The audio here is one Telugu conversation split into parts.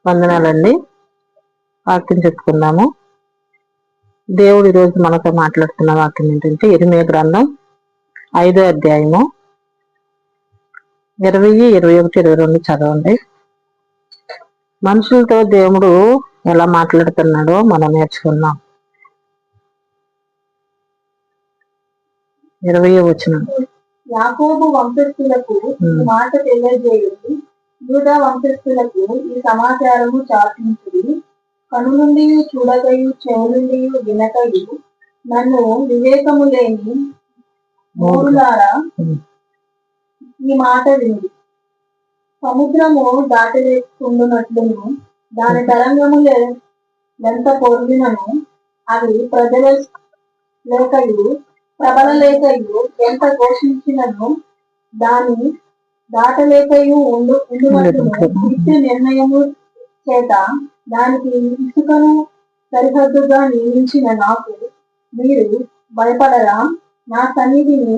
వందనాలండి. వాక్యం చెప్పుకుందాము. దేవుడు ఈరోజు మనతో మాట్లాడుతున్న వాక్యం ఏంటంటే ఇర్మీయా గ్రంథం 5వ అధ్యాయము 20, 21, 22 చదవండి. మనుషులతో దేవుడు ఎలా మాట్లాడుతున్నాడో మనం నేర్చుకున్నాం. 20వ వచనం, యాకోబు వంశస్థులకు ఈ మాట తెలియజేయండి, యూదా వంశస్థులకు ఈ సమాచారము చాటించుడి. కనులుండి చూడగయు, చెవులుండి వినకయు, నన్ను వివేకము లేని మూడులారా ఈ మాట వినుడి. సముద్రము దాటలేకుండునట్లును, దాని తరంగములు ఎంత పొందినను అవి ప్రజల లేకయు ప్రబల లేకయు ఎంత ఘోషించినను దాని దాటలేకయు ఉండునట్లును నిత్య నిర్ణయము చేత దానికి ఇసుకను సరిహద్దుగా నియమించిన నాకు మీరు భయపడరా? నా సన్నిధిని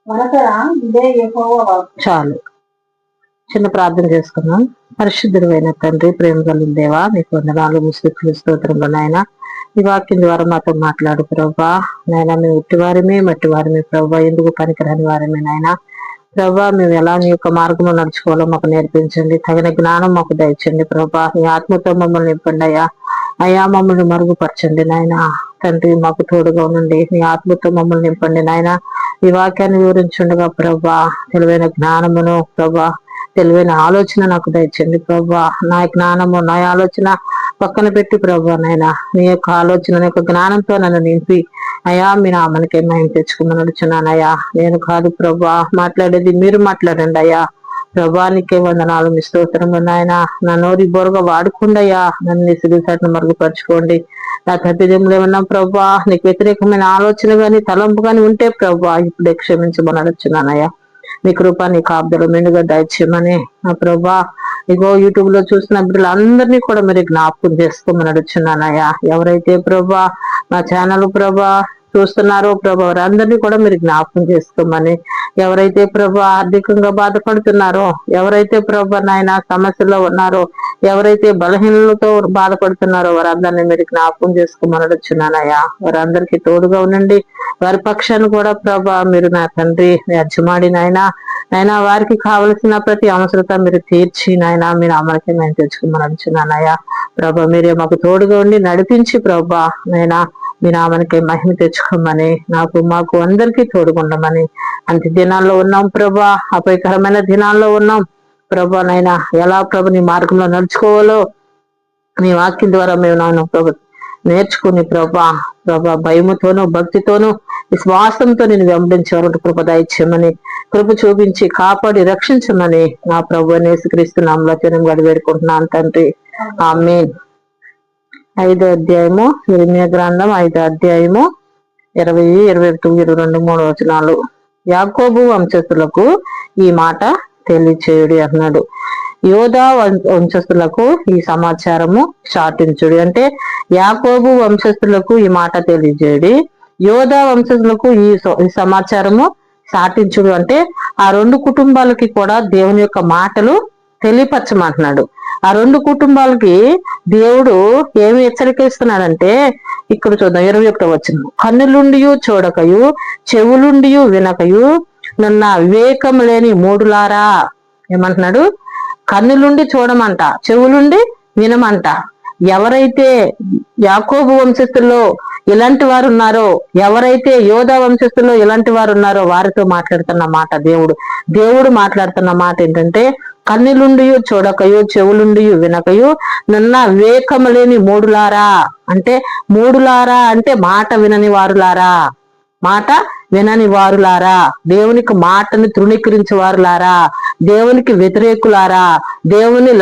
వనకరా? ఇదే యెహోవా వాక్కు. చాలు, చిన్న ప్రార్థన చేసుకున్నాం. పరిశుద్ధుడైన తండ్రి, ప్రేమ కలిగిన దేవా, మీకు వందనాలు, ముస్తులు, స్తోత్రంలో నాయన ఈ వాక్యం ద్వారా మాతో మాట్లాడు ప్రభా. నాయన మేము ఉట్టివారమే, మట్టివారమే ప్రభా, ఎందుకు పనికిరాని వారమే నాయన ప్రభా. మేము ఎలా నీ యొక్క మార్గంలో నడుచుకోవాలో మాకు నేర్పించండి, తగిన జ్ఞానం మాకు దయచండి ప్రభా. మీ ఆత్మతో మమ్మల్ని నింపండి అయ్యా మమ్మల్ని మరుగుపరచండి నాయన తండ్రి. మాకు తోడుగా ఉండండి, మీ ఆత్మతో మమ్మల్ని నింపండి నాయన. ఈ వాక్యాన్ని వివరించుండగా ప్రభా, తెలివైన జ్ఞానమును ప్రభా, తెలివైన ఆలోచన నాకు దయచండి ప్రభా. నా జ్ఞానము, నా ఆలోచన పక్కన పెట్టి ప్రభా నాయన మీ యొక్క ఆలోచన యొక్క జ్ఞానంతో నన్ను నింపి అయ్యా మీ నామనికే మేము తెచ్చుకుని నడుచున్నానయ్యా. నేను కాదు ప్రభా మాట్లాడేది, మీరు మాట్లాడండి అయ్యా. ప్రభానికే వందనాలు, మీ స్తోత్రము నాయన. నా నోరి బోరుగా వాడుకుండయ్యా, నన్ను సిరిసాటిని మరుగుపరచుకోండి. నా తప్పిదములు ఏమన్నా ప్రభా, నీకు వ్యతిరేకమైన ఆలోచన గాని తలంపు గాని ఉంటే ప్రభా ఇప్పుడే క్షమించమని నడుచున్నానయ్యా. మీ కృప, నీ కాపుదలు మెండుగా దయచేయమని నా ప్రభా. ఇగో యూట్యూబ్ లో చూసిన బిడ్డలందరినీ కూడా మీరు జ్ఞాపకం చేసుకోమని నడుచున్నానయ్యా. ఎవరైతే ప్రభా నా ఛానల్ ప్రభా చూస్తున్నారో ప్రభా, వారందరినీ కూడా మీరు జ్ఞాపకం చేసుకోమని. ఎవరైతే ప్రభా ఆర్థికంగా బాధపడుతున్నారో, ఎవరైతే ప్రభా నాయన సమస్యలో ఉన్నారో, ఎవరైతే బలహీనలతో బాధపడుతున్నారో వారందరినీ మీరు జ్ఞాపకం చేసుకోమని వచ్చున్నానయ్యా. వారందరికీ తోడుగా ఉండండి. వారి పక్షాన్ని కూడా ప్రభా మీరు నా తండ్రి, మీ అజ్జమాడి నాయన వారికి కావలసిన ప్రతి అవసరత మీరు తీర్చి నాయన మీరు అమలుకి మేము తెచ్చుకోమని వచ్చున్నానయ్యా. ప్రభా మీరే మాకు తోడుగా ఉండి నడిపించి ప్రభా నైనా మీ నామానికి మహిమ తెచ్చుకోమని, మాకు అందరికీ తోడుగుండమని. అంత్య దినాల్లో ఉన్నాం ప్రభా, అపాయకరమైన దినాల్లో ఉన్నాం ప్రభా నైనా. ఎలా ప్రభు నీ మార్గంలో నడుచుకోవాలో నీ వాక్యం ద్వారా మేము నాన్న ప్రభు నేర్చుకుని ప్రభా భయముతోనూ భక్తితోనూ విశ్వాసంతో నేను వెంబడించేవారు కృప దయచేయమని, కృప చూపించి కాపాడి రక్షించమని నా ప్రభు యేసుక్రీస్తు నామములో గడి వేడుకుంటున్నాను తండ్రి, ఆమేన్. 5వ అధ్యాయము ఇర్మీయా గ్రంథం 5వ అధ్యాయము 20, 21, 22, 3 వచనాలు. యాకోబు వంశస్థులకు ఈ మాట తెలియచేయుడి అన్నాడు. యోధా వంశస్థులకు ఈ సమాచారము చాటించుడి అంటే యాకోబు వంశస్థులకు ఈ మాట తెలియజేయుడి, యోధా వంశస్థులకు ఈ సమాచారము చాటించుడు అంటే ఆ రెండు కుటుంబాలకి కూడా దేవుని యొక్క మాటలు తెలియపరచమంటున్నాడు. ఆ రెండు కుటుంబాలకి దేవుడు ఏమి హెచ్చరిక ఇస్తున్నాడంటే ఇక్కడ చూద్దాం 21వ వచనం. కన్నులుండి చూడకయు, చెవులుండి వినకయు, నన్న వివేకం లేని మూడులారా. ఏమంటున్నాడు? కన్నులుండి చూడమంట, చెవులుండి వినమంట. ఎవరైతే యాకోబు వంశస్థుల్లో ఇలాంటి వారు ఉన్నారో, ఎవరైతే యోధా వంశస్థుల్లో ఇలాంటి వారు ఉన్నారో వారితో మాట్లాడుతున్న మాట దేవుడు మాట్లాడుతున్న మాట ఏంటంటే కన్నులుండి చూడకయు, చెవులుండి వినకయు, నన్న వివేకము లేని మూడులారా. అంటే మూడులారా అంటే మాట వినని వారులారా, మాట వినని వారులారా, దేవునికి మాటని తృణీకరించే వారులారా, దేవునికి వ్యతిరేకులారా, దేవుని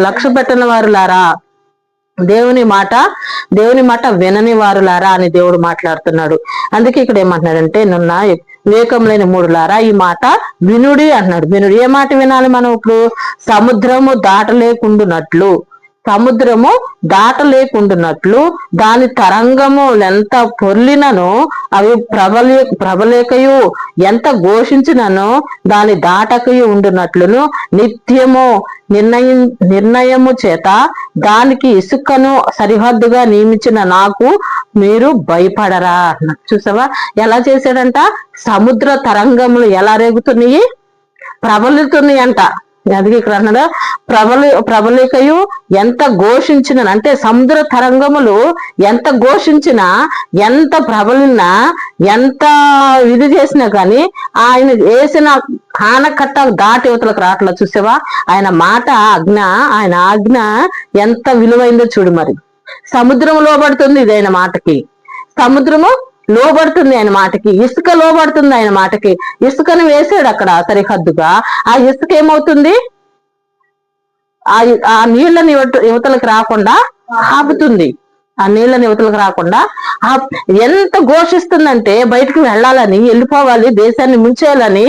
లక్ష్య పెట్టని వారులారా, దేవుని మాట వినని వారులారా అని దేవుడు మాట్లాడుతున్నాడు. అందుకే ఇక్కడ ఏమంటున్నాడంటే నిన్న వివేకం లేని మూడులారా ఈ మాట వినుడి అంటున్నాడు. వినుడి ఏ మాట వినాలి మనం? ఇప్పుడు సముద్రము దాటలేకుండునట్లు, సముద్రము దాటలేకుండానట్లు దాని తరంగము ఎంత పొర్లినను అవి ప్రబలేకయు ఎంత ఘోషించినను దాని దాటకయు ఉండునట్లును నిత్యము నిర్ణయము చేత దానికి ఇసుకను సరిహద్దుగా నియమించిన నాకు మీరు భయపడరా. చూసావా ఎలా చేశాడంట? సముద్ర తరంగములు ఎలా రేగుతున్నాయి? ప్రబలుతున్నాయి అంట. అది ఇక్కడ అన్నాడు ప్రబలికయు ఎంత ఘోషించిన, అంటే సముద్ర తరంగములు ఎంత ఘోషించినా, ఎంత ప్రబలినా, ఎంత ఇది చేసినా కానీ ఆయన వేసిన ఆనకట్ట దాటి యువతలకు రావట్లా. చూసావా ఆయన మాట ఆయన ఆజ్ఞ ఎంత విలువైందో చూడు. మరి సముద్రం లోబడుతుంది ఇది ఆయన మాటకి, సముద్రము లోబడుతుంది ఆయన మాటకి, ఇసుక లోబడుతుంది ఆయన మాటకి. ఇసుకను వేసాడు అక్కడ సరిహద్దుగా. ఆ ఇసుక ఏమవుతుంది? ఆ నీళ్ళని యువతలకు రాకుండా ఆపుతుంది. ఆ నీళ్ళని యువతలకు రాకుండా ఎంత ఘోషిస్తుందంటే బయటకు వెళ్ళాలని, వెళ్ళిపోవాలి, దేశాన్ని ముంచేయాలని,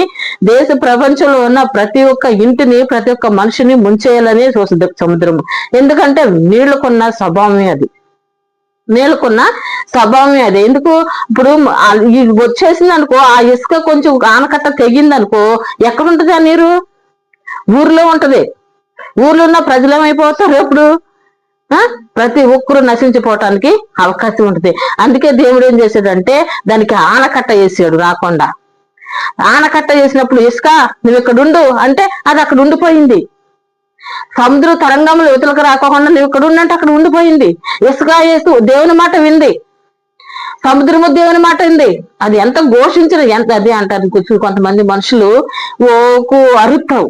దేశ ప్రపంచంలో ఉన్న ప్రతి ఒక్క ఇంటిని, ప్రతి ఒక్క మనిషిని ముంచేయాలని చూస్తుంది సముద్రము. ఎందుకంటే నీళ్లకున్న స్వభావమే అది, నీళ్ళకున్న స్వభావమే అది. ఎందుకు? ఇప్పుడు వచ్చేసింది అనుకో, ఆ ఇసుక కొంచెం ఆనకట్ట తెగింది అనుకో, ఎక్కడుంటది ఆ నీరు? ఊర్లో ఉంటది. ఊర్లో ఉన్న ప్రజలు ఏమైపోతారు? ఎప్పుడు ప్రతి ఒక్కరు నశించిపోవటానికి అవకాశం ఉంటుంది. అందుకే దేవుడు ఏం చేశాడంటే దానికి ఆనకట్ట వేసాడు రాకుండా. ఆనకట్ట చేసినప్పుడు ఇసుక నువ్వు ఇక్కడ ఉండు అంటే అది అక్కడ ఉండిపోయింది. సముద్ర తరంగములు యువతలకు రాకోకుండా నువ్వు ఇక్కడ ఉన్నట్టు అక్కడ ఉండిపోయింది. ఇసుక వేస్తూ దేవుని మాట వింది, సముద్రము దేవుని మాట వింది. అది ఎంత ఘోషించిన, ఎంత అది అంటారు కొంతమంది మనుషులు, ఓకు అరుతావు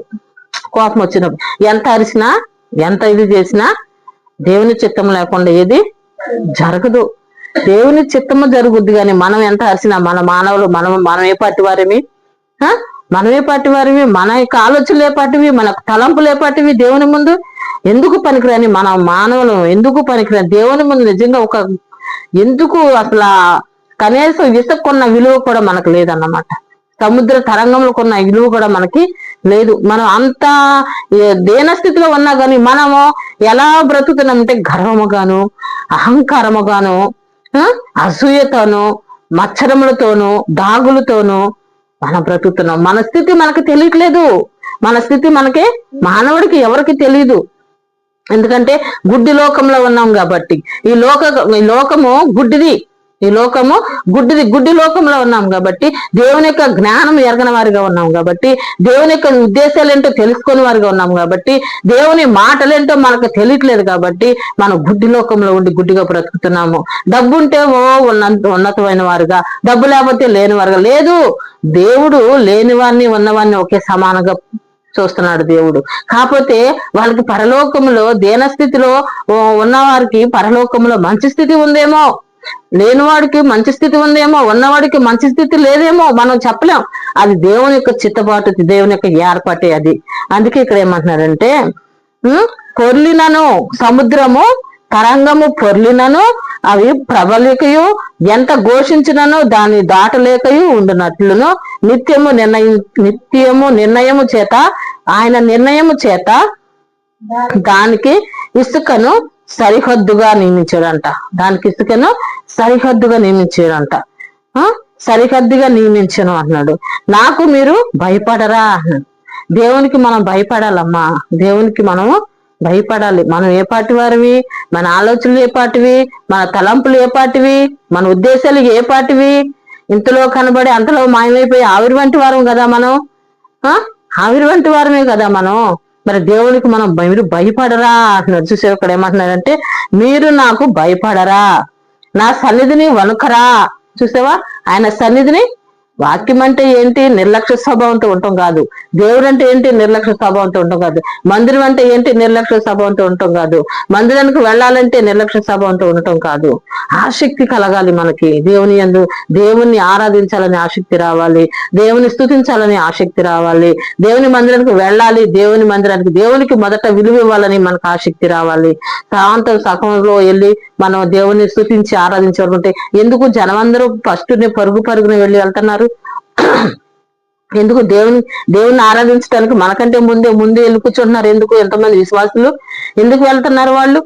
కోపం వచ్చినప్పుడు. ఎంత అరిసినా, ఎంత ఇది చేసినా దేవుని చిత్తం లేకుండా ఏది జరగదు. దేవుని చిత్తము జరుగుద్ది. కానీ మనం ఎంత అరిసినా, మన మానవులు మనం ఏ పార్టీ వారేమి, మనమే పార్టీ వారివి, మన యొక్క ఆలోచనలు ఏ పాటివి, మన తలంపులు ఏ పాటివి దేవుని ముందు ఎందుకు పనికిరాని మన మానవులు ఎందుకు పనికిరాని దేవుని ముందు నిజంగా ఒక ఎందుకు అసలు కనీసం ఇసుకున్న విలువ కూడా మనకు లేదన్నమాట. సముద్ర తరంగంలో కొన్న విలువ కూడా మనకి లేదు. మనం అంత దేనస్థితిలో ఉన్నా కానీ మనము ఎలా బ్రతుకుతున్నామంటే గర్వముగాను, అహంకారముగాను, అసూయతోను, మచ్చరములతోనూ, దాగులతోనూ మనం బ్రతుకుతున్నాం. మన స్థితి మనకి తెలియట్లేదు. మన స్థితి మనకి, మానవుడికి ఎవరికి తెలియదు. ఎందుకంటే గుడ్డి లోకంలో ఉన్నాం కాబట్టి. ఈ లోకము గుడ్డిది, ఈ లోకము గుడ్డి లోకంలో ఉన్నాం కాబట్టి, దేవుని యొక్క జ్ఞానం ఎరగని వారిగా ఉన్నాం కాబట్టి, దేవుని యొక్క ఉద్దేశాలు ఏంటో తెలుసుకుని వారిగా ఉన్నాం కాబట్టి, దేవుని మాటలేంటో మనకు తెలియట్లేదు కాబట్టి మనం గుడ్డి లోకంలో ఉండి గుడ్డిగా బ్రతుకుతున్నాము. డబ్బు ఉంటే ఉన్నతమైన వారుగా, డబ్బు లేకపోతే లేని వారుగా. లేదు, దేవుడు లేని వారిని ఉన్నవారిని ఒకే సమానంగా చూస్తున్నాడు దేవుడు. కాకపోతే వాళ్ళకి పరలోకంలో దేనస్థితిలో ఉన్నవారికి పరలోకంలో మంచి స్థితి ఉందేమో, లేనివాడికి మంచి స్థితి ఉందేమో, ఉన్నవాడికి మంచి స్థితి లేదేమో మనం చెప్పలేం. అది దేవుని యొక్క చిత్తపాటు, దేవుని యొక్క ఏర్పాటే అది. అందుకే ఇక్కడ ఏమంటున్నారంటే పొర్లినను సముద్రము తరంగము పొర్లినను అవి ప్రబలికయు ఎంత ఘోషించినను దాన్ని దాటలేకయు ఉండునట్లును నిత్యము నిర్ణయము చేత ఆయన నిర్ణయము చేత దానికి ఇసుకను సరిహద్దుగా నియమించాడంట. దానికి ఇసుకను సరిహద్దుగా నియమించాడంట. సరిహద్దుగా నియమించను అన్నాడు. నాకు మీరు భయపడరా అన్నాడు. దేవునికి మనం భయపడాలమ్మా, దేవునికి మనము భయపడాలి. మనం ఏ పాటి వారివి, మన ఆలోచనలు ఏ పాటివి, మన తలంపులు ఏ పాటివి, మన ఉద్దేశాలు ఏ పాటివి, ఇంతలో కనబడి అంతలో మాయమైపోయి ఆవిరి వంటి వారం కదా మనం, ఆవిరి వంటి వారమే కదా మనం. మరి దేవునికి మనం మీరు భయపడరా అంటున్నాడు. చూసే ఇక్కడ ఏమంటున్నాడంటే మీరు నాకు భయపడరా, నా సన్నిధిని వణుకరా. చూసావా ఆయన సన్నిధిని. వాక్యం అంటే ఏంటి? నిర్లక్ష్య స్వభావంతో ఉండటం కాదు. దేవుడు అంటే ఏంటి? నిర్లక్ష్య స్వభావంతో ఉండటం కాదు. మందిరం అంటే ఏంటి? నిర్లక్ష్య స్వభావంతో ఉండటం కాదు. మందిరానికి వెళ్ళాలంటే నిర్లక్ష్య స్వభావంతో ఉండటం కాదు. ఆసక్తి కలగాలి మనకి. దేవుని ఆరాధించాలని ఆసక్తి రావాలి, దేవుని స్తుతించాలని ఆసక్తి రావాలి, దేవుని మందిరానికి వెళ్ళాలి, దేవునికి మొదట విలువ ఇవ్వాలని మనకు ఆసక్తి రావాలి. సాయంత్రం సకంలో వెళ్ళి మనం దేవుని స్తుతించి ఆరాధించాలంటే ఎందుకు జనమందరూ ఫస్ట్ పరుగున వెళ్ళి వెళ్తున్నారు? ఎందుకు దేవుని ఆరాధించడానికి మనకంటే ముందే వెళ్ళి కూర్చుంటున్నారు. ఎందుకు? ఎంతమంది విశ్వాసులు ఎందుకు వెళ్తున్నారు? వాళ్ళు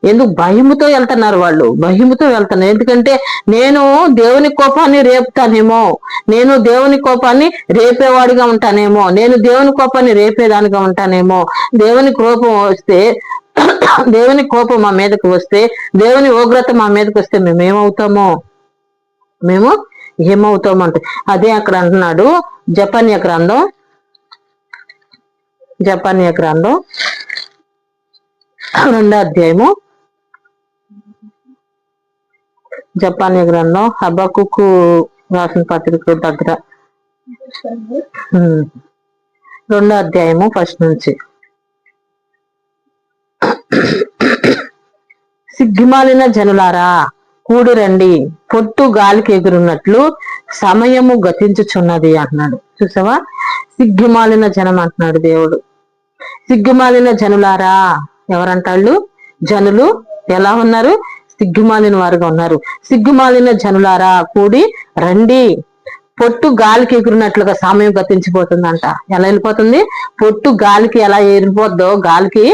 ఎందుకు? భయముతో వెళ్తున్నారు. వాళ్ళు భయముతో వెళ్తున్నారు. ఎందుకంటే నేను దేవుని కోపాన్ని రేపుతానేమో, నేను దేవుని కోపాన్ని రేపేవాడిగా ఉంటానేమో, నేను దేవుని కోపాన్ని రేపేదానిగా ఉంటానేమో. దేవుని కోపం వస్తే దేవుని కోపం మా మీదకి వస్తే, దేవుని ఉగ్రత మా మీదకి వస్తే మేము ఏమవుతామంటే అదే అక్కడ అంటున్నాడు. జపన్య గ్రంథం 2వ అధ్యాయము. జపన్య గ్రంథం హబక్కుకు రాసిన పత్రిక దగ్గర 2వ అధ్యాయము 1 నుంచి. సిగ్గుమాలిన జనులారా కూడి రండి, పొట్టు గాలికి ఎగురున్నట్లు సమయము గతించుచున్నది అంటున్నాడు. చూసావా? సిగ్గుమాలిన జనం అంటున్నాడు దేవుడు. సిగ్గుమాలిన జనులారా ఎవరంటాళ్ళు? జనులు ఎలా ఉన్నారు? సిగ్గుమాలిన వారుగా ఉన్నారు. సిగ్గుమాలిన జనులారా కూడి రండి, పొట్టు గాలికి ఎగురినట్లుగా సమయం గతించిపోతుందంట. ఎలా వెళ్ళిపోతుంది? పొట్టు గాలికి ఎలా గాలికి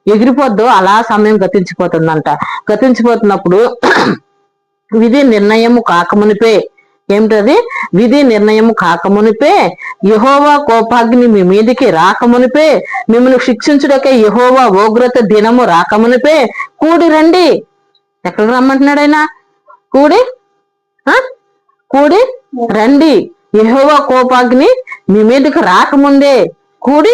ఎగిరిపోద్దో అలా సమయం గతించిపోతుందంట. గతించిపోతున్నప్పుడు విధి నిర్ణయము కాకమునిపే, ఏమిటది? విధి నిర్ణయము కాకమునిపే, యెహోవా కోపాగ్ని మీ మీదికి రాకమునిపే, మిమ్మల్ని శిక్షించుటకే యెహోవా ఉగ్రత దినము రాకమునిపే కూడి రండి. ఎక్కడికి రమ్మంటున్నాడు ఆయన? కూడి రండి. యెహోవా కోపాగ్ని మీ మీదకి రాకముందే కూడి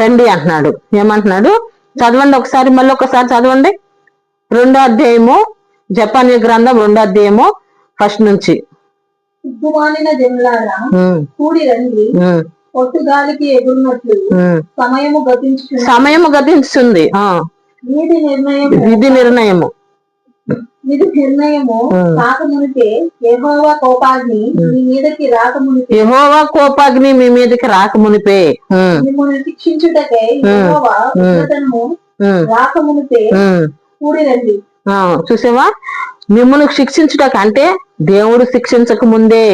రండి అంటున్నాడు. ఏమంటున్నాడు? చదవండి ఒకసారి, మళ్ళీ ఒకసారి చదవండి. 2వ అధ్యాయము జపన్య గ్రంథం 2వ అధ్యాయము 1 నుంచి. సిగ్గుమాలిన జనులారా కూడి రండి, పొట్టు గాలికి ఎగురున్నట్లు సమయము గతించుతుంది. విధి నిర్ణయము రాకమునిపే, యెహోవా కోపాగ్ని మీ మీదకి రాకమునిపే మిమ్మల్ని శిక్షించుటకై యెహోవా ఉగ్రతను రాకమునిపే కూడి రండి. చూసావా? మిమ్మల్ని శిక్షించుటకు అంటే దేవుడు శిక్షించక ముందే,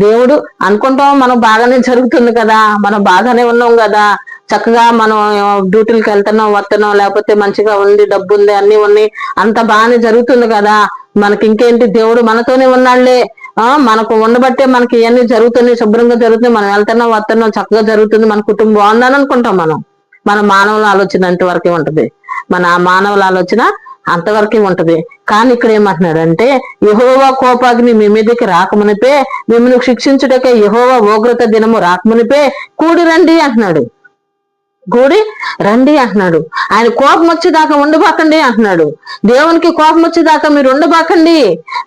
దేవుడు అనుకుంటాం మనం బాగానే జరుగుతుంది కదా, మనం బాగానే ఉన్నాం కదా, చక్కగా మనం డ్యూటీలకు వెళ్తున్నాం వస్తున్నాం, లేకపోతే మంచిగా ఉంది, డబ్బు ఉంది, అన్ని ఉన్నాయి, అంత బాగానే జరుగుతుంది కదా, మనకి ఇంకేంటి, దేవుడు మనతోనే ఉన్నాళ్లే, మనకు ఉండబట్టే మనకి ఇవన్నీ జరుగుతున్నాయి, శుభ్రంగా జరుగుతున్నాయి, మనం వెళ్తున్నాం వస్తున్నాం, చక్కగా జరుగుతుంది, మన కుటుంబం బాగుందని అనుకుంటాం. మన మానవుల ఆలోచన అంతవరకే ఉంటది, మన మానవుల ఆలోచన అంతవరకే ఉంటది. కానీ ఇక్కడ ఏమంటున్నాడు అంటే, యెహోవా కోపాగ్ని మీ మీదకి రాకమునిపే, మిమ్మల్ని శిక్షించుటకే యెహోవా ఉగ్రత దినము రాకమునిపే కూడి రండి అంటున్నాడు. కూడి రండి అంటున్నాడు. ఆయన కోపం వచ్చేదాకా ఉండబాకండి అంటున్నాడు. దేవునికి కోపం వచ్చేదాకా మీరు ఉండబాకండి.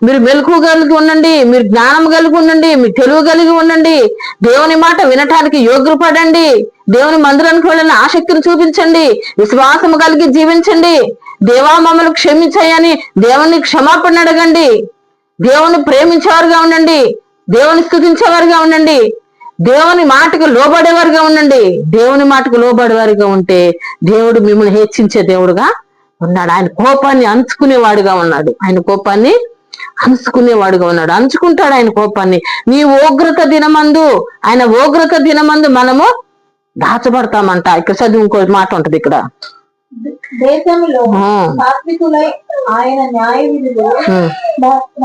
మీరు మెలకువ కలిగి ఉండండి, మీరు జ్ఞానం కలిగి ఉండండి, మీరు తెలివి కలిగి ఉండండి, దేవుని మాట వినటానికి యోగ్యపడండి, దేవుని మందిరానికి వెళ్ళిన ఆసక్తిని చూపించండి, విశ్వాసము కలిగి జీవించండి, దేవా మమ్మల్ని క్షమించాయని దేవుని క్షమాపణ అడగండి, దేవుని ప్రేమించేవారుగా ఉండండి, దేవుని స్తుతించేవారుగా ఉండండి, దేవుని మాటకు లోబడేవారుగా ఉండండి. దేవుని మాటకు లోబడేవారుగా ఉంటే దేవుడు మిమ్మల్ని హెచ్చించే దేవుడుగా ఉన్నాడు. ఆయన కోపాన్ని అంచుకునేవాడుగా ఉన్నాడు. ఆయన కోపాన్ని అంచుకునేవాడుగా ఉన్నాడు. అంచుకుంటాడు ఆయన కోపాన్ని. నీ ఉగ్రత దినమందు, ఆయన ఉగ్రత దినమందు మనము దాచబడతామంట. ఇక్కడ చదువు ఇంకో మాట ఉంటది ఇక్కడ. దేశంలో సాత్వికులై ఆయన న్యాయ విధులు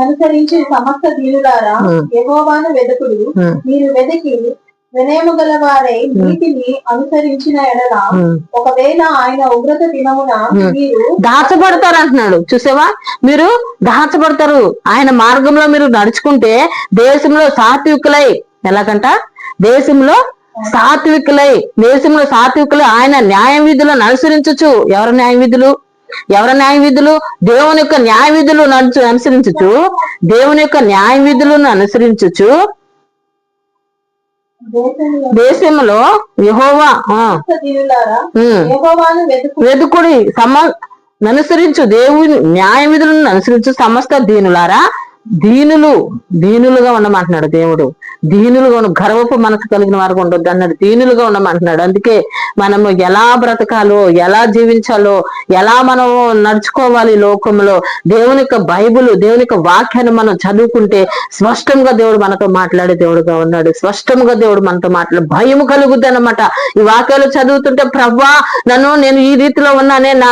అనుసరించి సమస్త దీనులారా యెహోవాను వెదకుడు. మీరు వెదకి వినయము గల వారై నీతిని అనుసరించిన ఎడల ఒకవేళ ఆయన ఉగ్రత దినమున మీరు దాచబడతారు అంటున్నాడు. చూసావా? మీరు దాచబడతారు. ఆయన మార్గంలో మీరు నడుచుకుంటే దేశంలో సాత్వికులై, ఎలాగంట? దేశంలో సాత్వికులై ఆయన న్యాయ విధులను అనుసరించచ్చు. ఎవరి న్యాయ విధులు? దేవుని యొక్క న్యాయ విధులు అనుసరించచ్చు. దేవుని యొక్క న్యాయ విధులను అనుసరించచ్చు. దేశంలో యెహోవా వెదుకుడి అనుసరించు, దేవుని న్యాయ విధులను అనుసరించు సమస్త దీనులారా. దీనులుగా ఉండమంటున్నాడు దేవుడు. దీనులుగా ఉన్న గర్వపు మనసు కలిగిన వారు ఉండొద్దు అన్నాడు. దీనులుగా ఉండమంటున్నాడు. అందుకే మనము ఎలా బ్రతకాలో, ఎలా జీవించాలో, ఎలా మనం నడుచుకోవాలి లోకంలో, దేవుని యొక్క బైబుల్, దేవుని యొక్క వాక్యాన్ని మనం చదువుకుంటే స్పష్టంగా దేవుడు మనతో మాట్లాడే దేవుడుగా ఉన్నాడు. స్పష్టంగా దేవుడు మనతో మాట్లాడే భయం కలుగుద్ది అన్నమాట. ఈ వాక్యాలు చదువుతుంటే ప్రవ్వా నేను ఈ రీతిలో ఉన్నానే, నా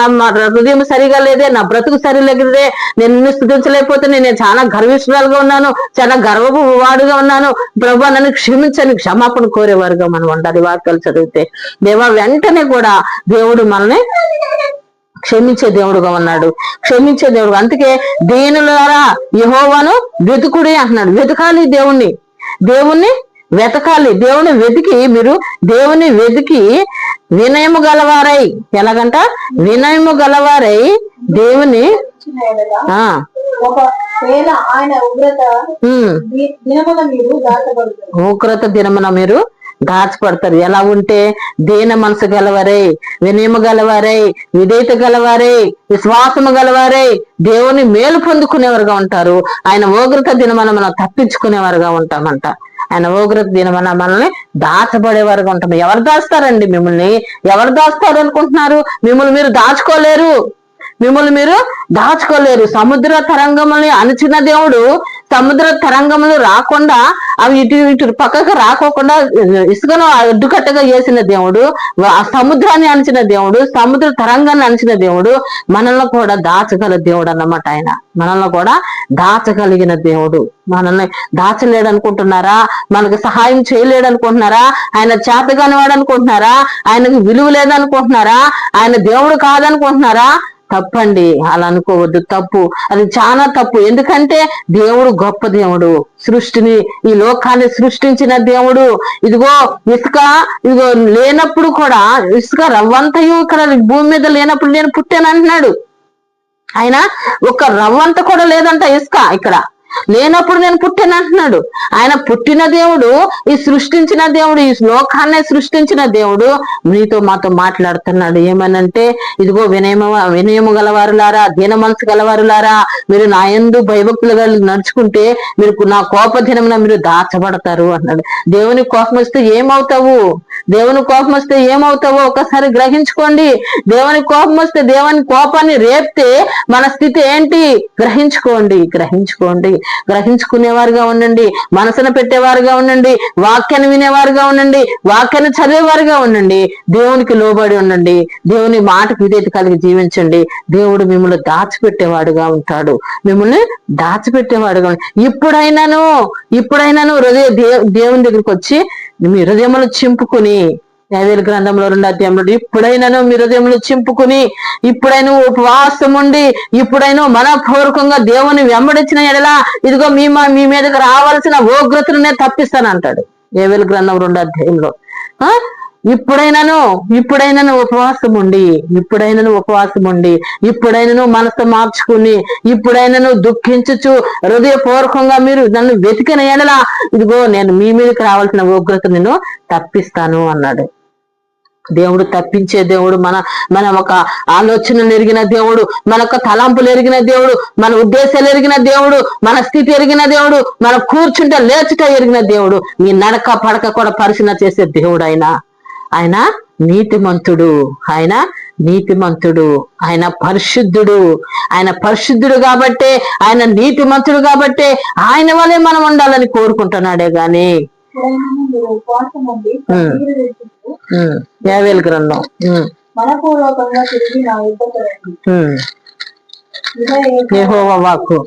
హృదయం సరిగా లేదే, నా బ్రతుకు సరిలేదే, నేను నిన్ను స్థుతించలేకపోతే నేను చాలా గర్విష్ఠురాలుగా ఉన్నాను, చాలా గర్వపు వాడుగా ఉన్నాను, ప్రభా నన్ను క్షమించని క్షమాపణ కోరేవారుగా మనం ఉండాలి. వాక్యాలు చదివితే దేవా వెంటనే కూడా దేవుడు మనల్ని క్షమించే దేవుడుగా ఉన్నాడు, క్షమించే దేవుడు. అందుకే దీనులారా యెహోవాను వెతుకుడి అంటున్నాడు. వెతకాలి దేవుణ్ణి వెతకాలి. దేవుని వెతికి మీరు దేవుని వెతికి వినయము గలవారై, ఎలాగంట వినయము గలవారై దేవుని ఉగ్రత దినమున మీరు దాచపడతారు. ఎలా ఉంటే దీన మనసు గలవారై, వినయము గలవారై, విధేయత గలవారై, విశ్వాసము గలవారై దేవుని మేలు పొందుకునేవారుగా ఉంటారు. ఆయన ఉగ్రత దినమున మనం తప్పించుకునేవారుగా ఉంటామంట. ఆయన ఉగ్రత దినమున మనల్ని దాచబడేవారుగా ఉంటాం. ఎవరు దాస్తారండి మిమ్మల్ని? ఎవరు దాస్తారు అనుకుంటున్నారు? మిమ్మల్ని మీరు దాచుకోలేరు, సముద్ర తరంగములు అణచిన దేవుడు సముద్ర తరంగములు రాకుండా అవి ఇటు పక్కకు రాకోకుండా ఇసుకను అడ్డుకట్టగా చేసిన దేవుడు, ఆ సముద్రాన్ని అణచిన దేవుడు, సముద్ర తరంగాన్ని అణచిన దేవుడు మనల్ని కూడా దాచగల దేవుడు అన్నమాట. ఆయన మనల్ని కూడా దాచగలిగిన దేవుడు. మనల్ని దాచలేడు అనుకుంటున్నారా? మనకు సహాయం చేయలేడు అనుకుంటున్నారా? ఆయన చేతగాని వాడు అనుకుంటున్నారా? ఆయనకు విలువ లేదనుకుంటున్నారా? ఆయన దేవుడు కాదనుకుంటున్నారా? తప్పండి, అలా అనుకోవద్దు. తప్పు, అది చాలా తప్పు. ఎందుకంటే దేవుడు గొప్ప దేవుడు, సృష్టిని, ఈ లోకాన్ని సృష్టించిన దేవుడు. ఇదిగో ఇదిగో లేనప్పుడు కూడా, ఇసుక రవ్వంతయు ఇక్కడ భూమి మీద లేనప్పుడు నేను పుట్టాను అంటున్నాడు. ఆయన ఒక రవ్వంత కూడా లేదంట ఇసుక ఇక్కడ లేనప్పుడు నేను పుట్టాను అంటున్నాడు. ఆయన పుట్టిన దేవుడు, ఈ సృష్టించిన దేవుడు, ఈ లోకాన్ని సృష్టించిన దేవుడు మీతో మాతో మాట్లాడుతున్నాడు. ఏమనంటే ఇదిగో వినయము గలవారులారా, దీన మనసు గలవారులారా, మీరు నా యందు భయభక్తులుగా నడుచుకుంటే మీరు నా కోప దినమున మీరు దాచబడతారు అన్నాడు. దేవుని కోపం వస్తే ఏమవుతావో ఒకసారి గ్రహించుకోండి. దేవుని కోపం వస్తే, దేవుని కోపాన్ని రేపితే మన స్థితి ఏంటి గ్రహించుకోండి. గ్రహించుకునేవారుగా ఉండండి, మనసును పెట్టేవారుగా ఉండండి, వాక్యాన్ని వినేవారుగా ఉండండి, వాక్యాన్ని చదివేవారుగా ఉండండి, దేవునికి లోబడి ఉండండి, దేవుని మాటకు విధేయత కలిగి జీవించండి. దేవుడు మిమ్మల్ని దాచిపెట్టేవాడుగా ఉంటాడు, ఇప్పుడైనాను దేవుని దగ్గరికి వచ్చి మీ హృదయములు చింపుకుని, యావేలు గ్రంథంలో 2వ అధ్యాయంలో ఇప్పుడైనాను మీ హృదయములు చింపుకుని, ఇప్పుడైనా ఉపవాసం ఉండి, ఇప్పుడైనా మనపూర్వకంగా దేవుని వెంబడించిన ఎడలా ఇదిగో మీ మీదకి రావాల్సిన ఉగ్రతనే తప్పిస్తానంటాడు యావేలు గ్రంథం 2వ అధ్యాయంలో. ఇప్పుడైనాను ఉపవాసం ఉండి, ఇప్పుడైనాను మనసు మార్చుకుని, ఇప్పుడైనాను దుఃఖించుచు హృదయపూర్వకంగా మీరు నన్ను వెతికిన ఎడలా ఇదిగో నేను మీ మీదకి రావాల్సిన ఉగ్రత నేను తప్పిస్తాను అన్నాడు. దేవుడు తప్పించే దేవుడు, మన ఒక ఆలోచనలు ఎరిగిన దేవుడు, మన ఒక తలంపులు ఎరిగిన దేవుడు, మన ఉద్దేశాలు ఎరిగిన దేవుడు, మన స్థితి ఎరిగిన దేవుడు, మన కూర్చుంటే లేచుట ఎరిగిన దేవుడు, మీ నడక పడక కూడా పరిశీలన చేసే దేవుడు. ఆయన నీతిమంతుడు, ఆయన పరిశుద్ధుడు కాబట్టే, ఆయన నీతిమంతుడు కాబట్టే ఆయన వల్లే మనం ఉండాలని కోరుకుంటున్నాడే గాని యావేలు గ్రంథం యెహోవా వాక్కు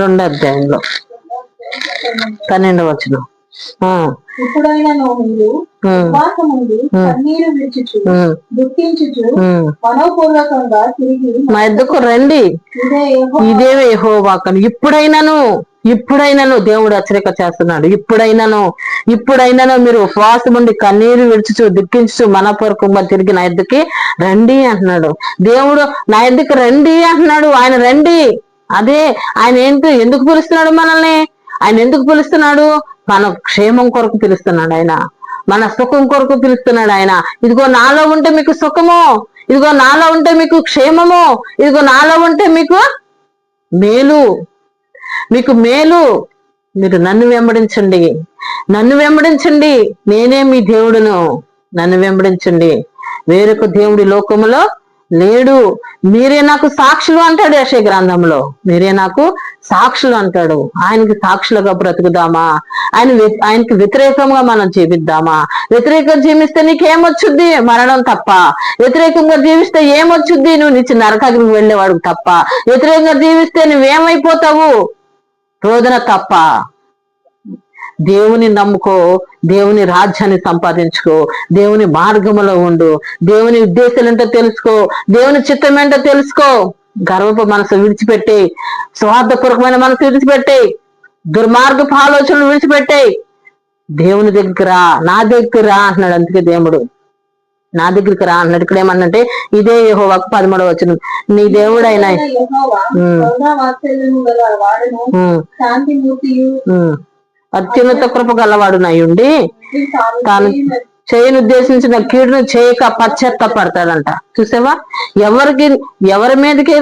2వ అధ్యాయంలో 12వ వచనం. ఇప్పుడైనా మీరు ఉపవాసముండి కన్నీరు విడుచుచు దుఃఖించుచు మనోపూర్వకంగా తిరిగి మా ఎద్దుకు రండి, ఇదే యెహోవా వాక్కు. ఇప్పుడైనాను దేవుడు హెచ్చరిక చేస్తున్నాడు. ఇప్పుడైనాను మీరు ఉపవాసం ఉండి కన్నీరు విడుచుచు దుఃఖించుచు మనపూర్వకంగా తిరిగి నా ఎద్దుకి రండి అంటున్నాడు. దేవుడు నా ఎద్దుకి రండి అంటున్నాడు. ఆయన రండి, అదే ఆయన ఎందుకు పిలుస్తున్నాడు మనల్ని? ఆయన ఎందుకు పిలుస్తున్నాడు? మన క్షేమం కొరకు పిలుస్తున్నాడు ఆయన, మన సుఖం కొరకు పిలుస్తున్నాడు ఆయన. ఇదిగో నాలో ఉంటే మీకు సుఖము, ఇదిగో నాలో ఉంటే మీకు క్షేమము, ఇదిగో నాలో ఉంటే మీకు మేలు, మీకు మేలు. మీరు నన్ను వెంబడించండి, నన్ను వెంబడించండి, నేనే మీ దేవుడును, నన్ను వెంబడించండి. వేరొక దేవుడి లోకములో లేడు. మీరే నాకు సాక్షులు అంటాడు యెషయా గ్రంథంలో. మీరే నాకు సాక్షులు అంటాడు. ఆయనకి సాక్షులుగా బ్రతుకుదామా? ఆయనకి వ్యతిరేకంగా మనం జీవిద్దామా? వ్యతిరేకంగా జీవిస్తే నీకేమొచ్చుద్ది? మరణం తప్ప. వ్యతిరేకంగా జీవిస్తే ఏమొచ్చుద్ది? నువ్వు నిత్య నరకాగ్నికి వెళ్ళేవాడు తప్ప. వ్యతిరేకంగా జీవిస్తే నువ్వేమైపోతావు? రోదన తప్ప. దేవుని నమ్ముకో, దేవుని రాజ్యాన్ని సంపాదించుకో, దేవుని మార్గములో ఉండు, దేవుని ఉద్దేశాలు ఏంటో తెలుసుకో, దేవుని చిత్తం ఏంటో తెలుసుకో. గర్వపు మనసు విడిచిపెట్టి, స్వార్థపూర్వకమైన మనసు విడిచిపెట్టి, దుర్మార్గపు ఆలోచనలు విడిచిపెట్టి దేవుని దగ్గరికి రా, నా దగ్గరికి రా అంటున్నాడు. అందుకే దేవుడు నా దగ్గరికి రా అన్నాడు. ఇక్కడ ఏమన్నంటే ఇదే యెహోవాకు 13వ వచనం, నీ దేవుడైన అత్యున్నత కృప గలవాడునై ఉండి తాను చేయను ఉద్దేశించిన కీడును చేయక పశ్చాత్తాపడతాడంట. చూసావా? ఎవరి మీదకి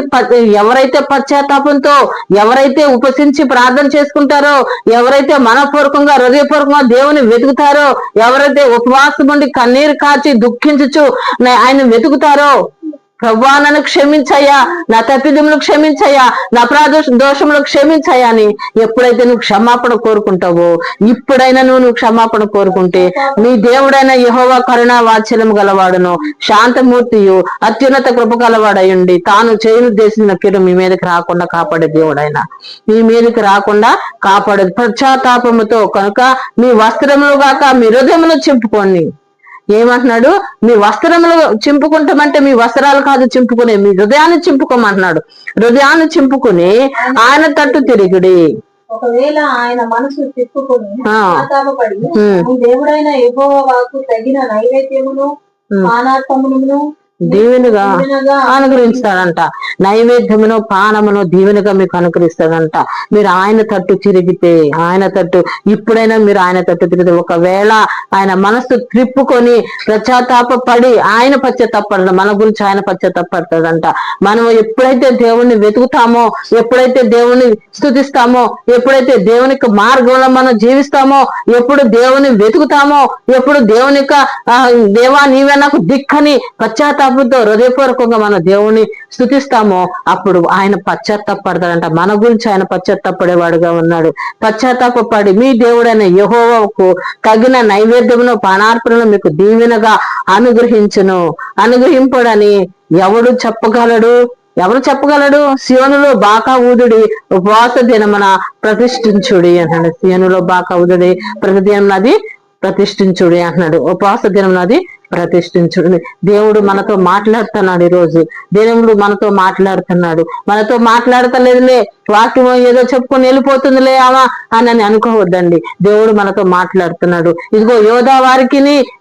ఎవరైతే పశ్చాత్తాపంతో, ఎవరైతే ఉపసించి ప్రార్థన చేసుకుంటారో, ఎవరైతే మనపూర్వకంగా హృదయపూర్వకంగా దేవుని వెతుకుతారో, ఎవరైతే ఉపవాసం ఉండి కన్నీరు కాచి దుఃఖించుచు ఆయన వెతుకుతారో, ప్రభువా నన్ను క్షమించయ్యా, నా తప్పిదములు క్షమించయ్యా, నా అపరాధ దోషములు క్షమించయ్యా అని ఎప్పుడైతే నువ్వు క్షమాపణ కోరుకుంటావో, ఇప్పుడైనా నువ్వు క్షమాపణ కోరుకుంటే నీ దేవుడైన యెహోవా కరుణా వాత్సల్యము గలవాడును, శాంతమూర్తియు, అత్యున్నత కృప గలవాడయుండి తాను చేయనుద్దేశించిన కీడు మీ మీదకి రాకుండా కాపాడే దేవుడైన మీ మీదకి రాకుండా కాపాడే పశ్చాత్తాపముతో కనుక మీ వస్త్రములు గాక మీ హృదయములు చింపుకోండి. ఏమంటున్నాడు? మీ వస్త్రములు చింపుకుంటామంటే మీ వస్త్రాలు కాదు చింపుకునే, మీ హృదయాన్ని చింపుకోమంటున్నాడు. హృదయాన్ని చింపుకుని ఆయన తట్టు తిరిగిడి. ఒకవేళ ఆయన మనసు తిప్పుకొని పశ్చాత్తాపపడి దేవుడైన యెహోవాకు తగిన నైవేద్యమును పానార్పణమును దీవెనగా అనుగ్రహిస్తాడంట. నైవేద్యమును పానమును దీవెనగా మీకు అనుగ్రహిస్తాడంట. మీరు ఆయన తట్టు తిరిగితే, ఆయన తట్టు ఇప్పుడైనా మీరు ఆయన తట్టు తిరిగితే, ఒకవేళ ఆయన మనసు త్రిప్పుకొని పశ్చాత్తాపడి ఆయన పశ్చాత్తాపడతాడు, మన గురించి ఆయన పశ్చాత్తాపడతాడంట. మనం ఎప్పుడైతే దేవుణ్ణి వెతుకుతామో, ఎప్పుడైతే దేవుణ్ణి స్తుతిస్తామో, ఎప్పుడైతే దేవునికి మార్గంలో మనం జీవిస్తామో, ఎప్పుడు దేవుని వెతుకుతామో, ఎప్పుడు దేవా నీవే నాకు దిక్కని పశ్చాత్తాపంతో హృదయపూర్వకంగా మన దేవుని స్తుతిస్తామో అప్పుడు ఆయన పశ్చాత్తాపడతాడంట. మన గురించి ఆయన పశ్చాత్తాపడేవాడుగా ఉన్నాడు. పశ్చాత్తాపడి మీ దేవుడైన యెహోవాకు తగిన నైవేద్యమును పానార్పణను మీకు దీవెనగా అనుగ్రహింపడని ఎవడు చెప్పగలడు? సియోనులో బాకా ఊదుడి, ఉపవాస దినమున ప్రతిష్ఠించుడి అన్నాడు. సియోనులో బాకా ఊదుడి, ప్రతిదినం నది ప్రతిష్ఠించుడి అంటున్నాడు. ఉపవాస దినం నది ప్రతిష్ఠించుడి. దేవుడు మనతో మాట్లాడుతున్నాడు. ఈరోజు దేవుడు మనతో మాట్లాడుతున్నాడు. మనతో మాట్లాడతలేదులే, వాక్యం ఏదో చెప్పుకొని వెళ్ళిపోతుందిలే అలా అని అనుకోవద్దండి. దేవుడు మనతో మాట్లాడుతున్నాడు. ఇదిగో యోధా వారికి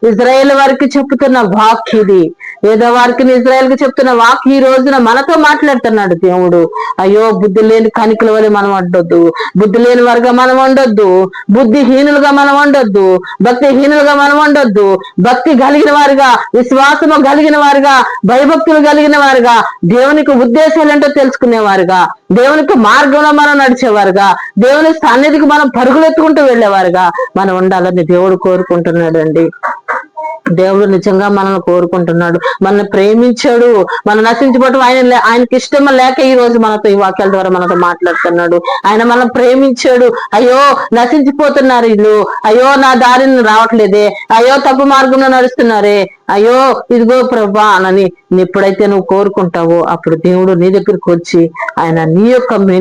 ఇజ్రాయేల్ వారికి చెప్తున్న వాక్ ఇది. యోధా వారికి ఇజ్రాయేల్ కి చెప్తున్న వాక్ ఈ రోజున మనతో మాట్లాడుతున్నాడు దేవుడు. అయ్యో బుద్ధి లేని కనికల వల్ల మనం ఉండొద్దు, బుద్ధి లేని వారిగా మనం ఉండొద్దు, బుద్ధిహీనులుగా మనం ఉండొద్దు, భక్తిహీనులుగా మనం ఉండొద్దు. భక్తి కలిగిన వారిగా, విశ్వాసము కలిగిన వారిగా, భయభక్తులు కలిగిన వారిగా, దేవునికి ఉద్దేశాలు ఏంటో తెలుసుకునేవారుగా, దేవునికి మార్గంలో మనం నడిచేవారుగా, దేవుని సన్నిధికి మనం పరుగులెత్తుకుంటూ వెళ్ళేవారుగా మనం ఉండాలని దేవుడు కోరుకుంటున్నాడు అండి. దేవుడు నిజంగా మనల్ని కోరుకుంటున్నాడు. మనల్ని ప్రేమించాడు. మనం నశించిపోవటం ఆయనకి ఇష్టం లేక ఈ రోజు మనతో ఈ వాక్యాల ద్వారా మనతో మాట్లాడుతున్నాడు. ఆయన మనం ప్రేమించాడు. అయ్యో నశించిపోతున్నారు వీళ్ళు, అయ్యో నా దారిని రావట్లేదే, అయ్యో తప్పు మార్గంలో నడుస్తున్నారే, అయ్యో ఇదిగో ప్రభా అని ఎప్పుడైతే నువ్వు కోరుకుంటావో అప్పుడు దేవుడు నీ దగ్గరికి వచ్చి ఆయన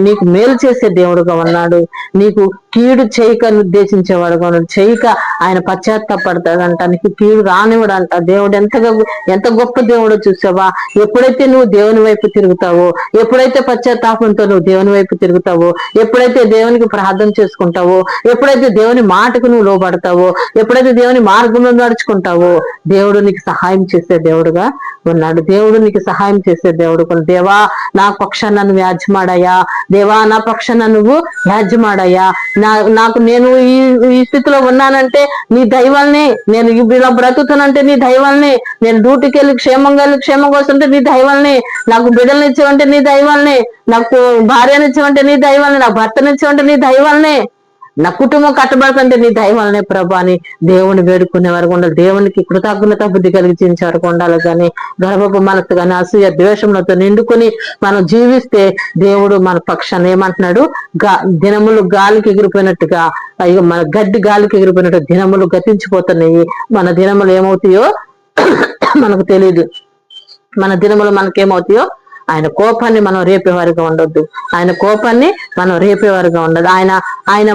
నీకు మేలు చేసే దేవుడుగా ఉన్నాడు. నీకు కీడు చేయక ఉద్దేశించేవాడుగా ఉన్నాడు. చేయక ఆయన పశ్చాత్తాపడతాడంట. నీకు కీడు రానివ్వడంట. దేవుడు ఎంత గొప్ప దేవుడో చూసావా? ఎప్పుడైతే నువ్వు దేవుని వైపు తిరుగుతావో, ఎప్పుడైతే పశ్చాత్తాపంతో నువ్వు దేవుని వైపు తిరుగుతావో, ఎప్పుడైతే దేవునికి ప్రార్థన చేసుకుంటావో, ఎప్పుడైతే దేవుని మాటకు నువ్వు లోబడతావో, ఎప్పుడైతే దేవుని మార్గంలో నడుచుకుంటావో దేవుడు నీకు నీకు సహాయం చేసే దేవుడుగా ఉన్నాడు. దేవుడు నీకు సహాయం చేసే దేవుడు. దేవా నా పక్షాన నువ్వు వ్యాజ్యమాడయ్యా, దేవా నా పక్షాన నువ్వు వ్యాజ్యమాడయ్యా, నేను ఈ స్థితిలో ఉన్నానంటే నీ దైవాల్ని, నేను ఇలా బ్రతుకుతానంటే నీ దైవాల్ని, నేను డ్యూటీకి వెళ్ళి క్షేమంగా వస్తుంటే నీ దైవాల్ని, నాకు బిడ్డలనిచ్చావంటే నీ దైవాల్ని, నాకు భార్యనిచ్చావంటే నీ దైవాల్ని, నాకు భర్తనిచ్చావంటే నీ దైవాల్ని, నా కుటుంబం కట్టబడుతుంటే నీ దైవాలనే ప్రభా అని దేవుని వేడుకునే వరకు ఉండాలి. దేవునికి కృతజ్ఞత బుద్ధి కలిగించే వరకు ఉండాలి. కానీ గర్భపు మనసు కానీ అసూయ ద్వేషములతో నిండుకొని మనం జీవిస్తే దేవుడు మన పక్షాన్ని ఏమంటున్నాడు, దినములు గాలికి ఎగిరిపోయినట్టుగా, అయ్యో మన గడ్డి గాలికి ఎగిరిపోయినట్టు దినములు గతించిపోతున్నాయి. మన దినములు ఏమవుతాయో మనకు తెలియదు. మన దినములు మనకేమవుతాయో. ఆయన కోపాన్ని మనం రేపేవారిగా ఉండొద్దు. ఆయన కోపాన్ని మనం రేపేవారిగా ఉండదు. ఆయన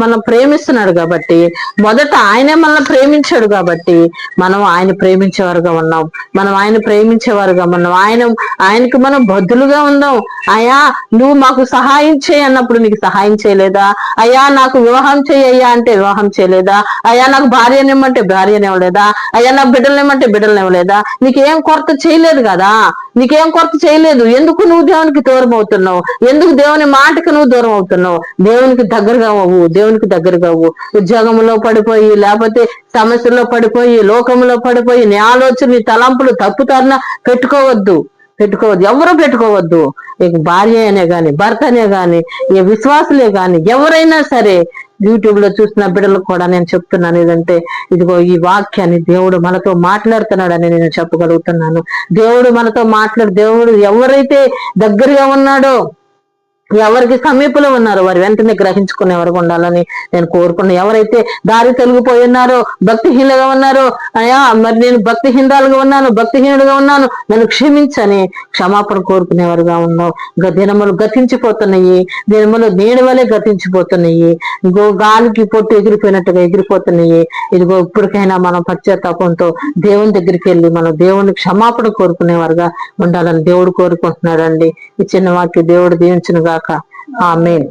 మనం ప్రేమిస్తున్నాడు కాబట్టి, మొదట ఆయనే మనల్ని ప్రేమించాడు కాబట్టి మనం ఆయన ప్రేమించేవారుగా ఉన్నాం. మనం ఆయన ప్రేమించేవారుగా ఉన్నాం. ఆయనకు మనం బద్దులుగా ఉందాం. అయ్యా నువ్వు మాకు సహాయం చేయి అన్నప్పుడు నీకు సహాయం చేయలేదా? అయ్యా నాకు వివాహం చేయయ్యా అంటే వివాహం చేయలేదా? అయ్యా నాకు భార్యనివ్వమంటే భార్యనివ్వలేదా? అయ్యా నాకు బిడ్డలనివ్వమంటే బిడ్డలనివ్వలేదా? నీకేం కొరత చేయలేదు కదా, నీకేం కొరత చేయలేదు. ఎందుకు నువ్వు దేవునికి దూరం అవుతున్నావు? ఎందుకు దేవుని మాటకు నువ్వు దూరం అవుతున్నావు? దేవునికి దగ్గరగా అవ్వు, దేవునికి దగ్గరగా అవ్వు. ఉద్యోగంలో పడిపోయి, లేకపోతే సమస్యల్లో పడిపోయి, లోకంలో పడిపోయి, నీ ఆలోచన నీ తలంపులు తప్పుతారన పెట్టుకోవద్దు. ఎవరు పెట్టుకోవద్దు. ఇక భార్య అనే గాని, భర్త అనే గాని, ఏ విశ్వాసులే గాని, ఎవరైనా సరే యూట్యూబ్ లో చూసిన బిడ్డలకు కూడా నేను చెప్తున్నాను ఏదంటే, ఇదిగో ఈ వాక్యాన్ని దేవుడు మనతో మాట్లాడుతున్నాడని నేను చెప్పగలుగుతున్నాను. దేవుడు మనతో దేవుడు ఎవరైతే దగ్గరగా ఉన్నాడో, ఎవరికి సమీపంలో ఉన్నారో వారు వెంటనే గ్రహించుకునే వరకు ఉండాలని నేను కోరుకున్నాను. ఎవరైతే దారి తొలగిపోయి ఉన్నారో, భక్తిహీనులుగా ఉన్నారో, అయ్యా మరి నేను భక్తిహీనుడుగా ఉన్నాను, నన్ను క్షమించని క్షమాపణ కోరుకునేవారుగా ఉన్నావు. దినములు గతించిపోతున్నాయి, దినములు నీడ వలె గతించిపోతున్నాయి. ఇంకో గాలికి పొట్టు ఎగిరిపోతున్నాయి. ఇదిగో ఇప్పటికైనా మనం పశ్చాత్తాపంతో దేవుని దగ్గరికి వెళ్ళి మనం దేవుని క్షమాపణ కోరుకునేవారుగా ఉండాలని దేవుడు కోరుకుంటున్నాడండి. ఈ చిన్న వాక్య దేవుడు దీవించును గాక. ఆమేన్.